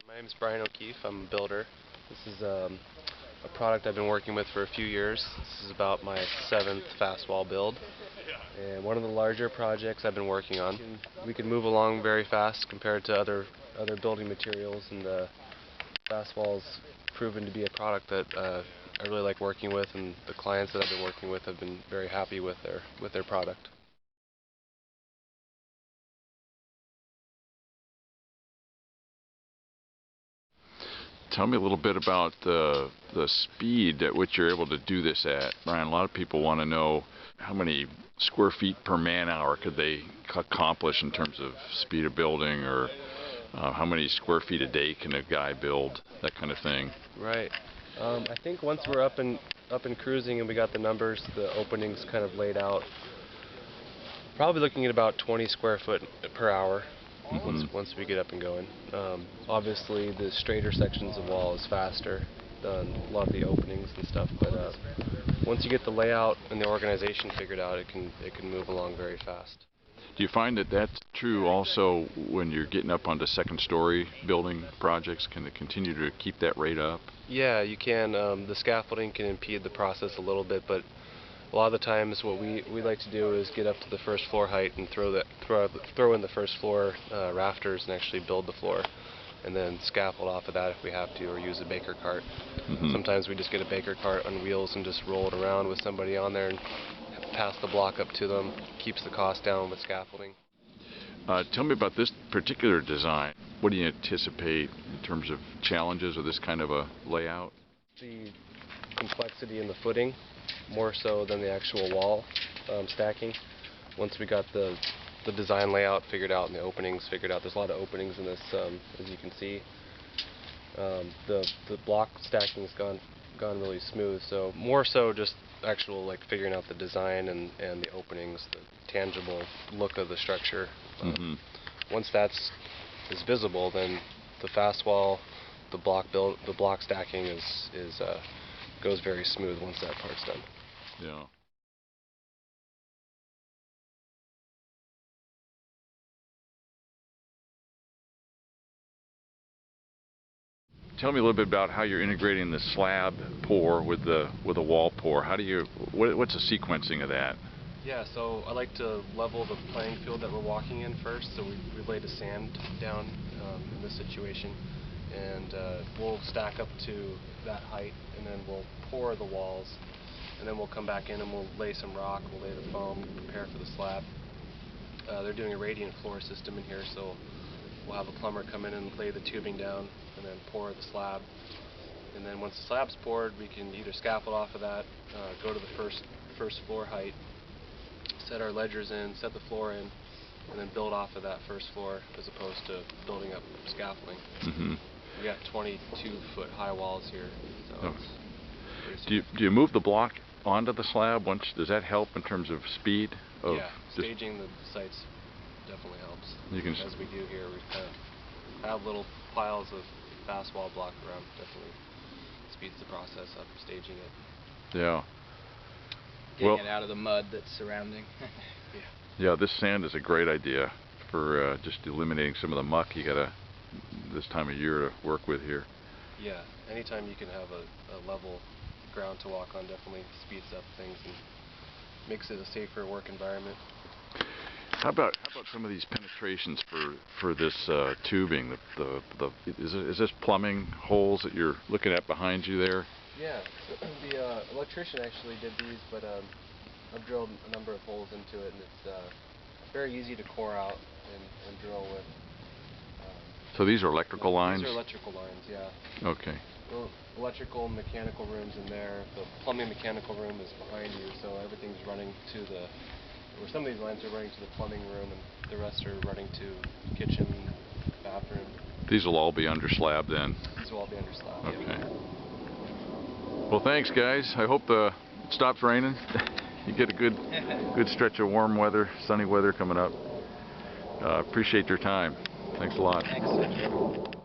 My name is Brian O'Keefe. I'm a builder. This is a product I've been working with for a few years. This is about my 7th Faswall build, and one of the larger projects I've been working on. We can move along very fast compared to other building materials, and Faswall's proven to be a product that I really like working with, and the clients that I've been working with have been very happy with their product. Tell me a little bit about the speed at which you're able to do this at. Brian, a lot of people want to know how many square feet per man hour could they accomplish in terms of speed of building, or how many square feet a day can a guy build, that kind of thing. Right. I think once we're up and cruising and we got the numbers, the openings kind of laid out, probably looking at about 20 square foot per hour. Once we get up and going. Obviously the straighter sections of wall is faster than a lot of the openings and stuff, but once you get the layout and the organization figured out, it can move along very fast. Do you find that that's true also when you're getting up onto second story building projects? Can it continue to keep that rate up? Yeah, you can. The scaffolding can impede the process a little bit, but a lot of the times what we like to do is get up to the first floor height and throw in the first floor rafters and actually build the floor, and then scaffold off of that if we have to, or use a baker cart. Sometimes we just get a baker cart on wheels and just roll it around with somebody on there and pass the block up to them. Keeps the cost down with scaffolding. Tell me about this particular design. What do you anticipate in terms of challenges of this kind of a layout? The complexity in the footing, more so than the actual wall stacking. Once we got the design layout figured out and the openings figured out, there's a lot of openings in this, as you can see. The block stacking's gone really smooth, so more so just actual like figuring out the design and the openings, the tangible look of the structure. Once that's visible, then the Faswall, the block stacking goes very smooth once that part's done. Yeah. Tell me a little bit about how you're integrating the slab pour with a wall pour. What's the sequencing of that? Yeah, so I like to level the playing field that we're walking in first. So we lay the sand down in this situation, and we'll stack up to that height, and then we'll pour the walls, and then we'll come back in and we'll lay some rock, we'll lay the foam, prepare for the slab. They're doing a radiant floor system in here, so we'll have a plumber come in and lay the tubing down and then pour the slab. And then once the slab's poured, we can either scaffold off of that, go to the first floor height, set our ledgers in, set the floor in, and then build off of that first floor as opposed to building up scaffolding. We got 22-foot high walls here. So do you move the block onto the slab once? Does that help in terms of speed? Yeah, staging the sites definitely helps. As we do here, we kind of have little piles of Faswall block around. Definitely speeds the process up, staging it. Yeah. Getting it out of the mud that's surrounding. Yeah, this sand is a great idea for just eliminating some of the muck you gotta this time of year to work with here. Yeah, anytime you can have a level ground to walk on definitely speeds up things and makes it a safer work environment. How about some of these penetrations for this tubing? Is this plumbing holes that you're looking at behind you there? Yeah, so the electrician actually did these, but I've drilled a number of holes into it, and it's very easy to core out and drill with. So these are electrical lines? These are electrical lines, yeah. Okay. Well, electrical and mechanical rooms in there. The plumbing mechanical room is behind you, so everything's running to or some of these lines are running to the plumbing room, and the rest are running to kitchen, bathroom. These will all be under slab then? These will all be under slab. Okay. Yeah. Well, thanks guys. I hope it stops raining. You get a good stretch of warm weather, sunny weather coming up. Appreciate your time. Thanks a lot. Thanks.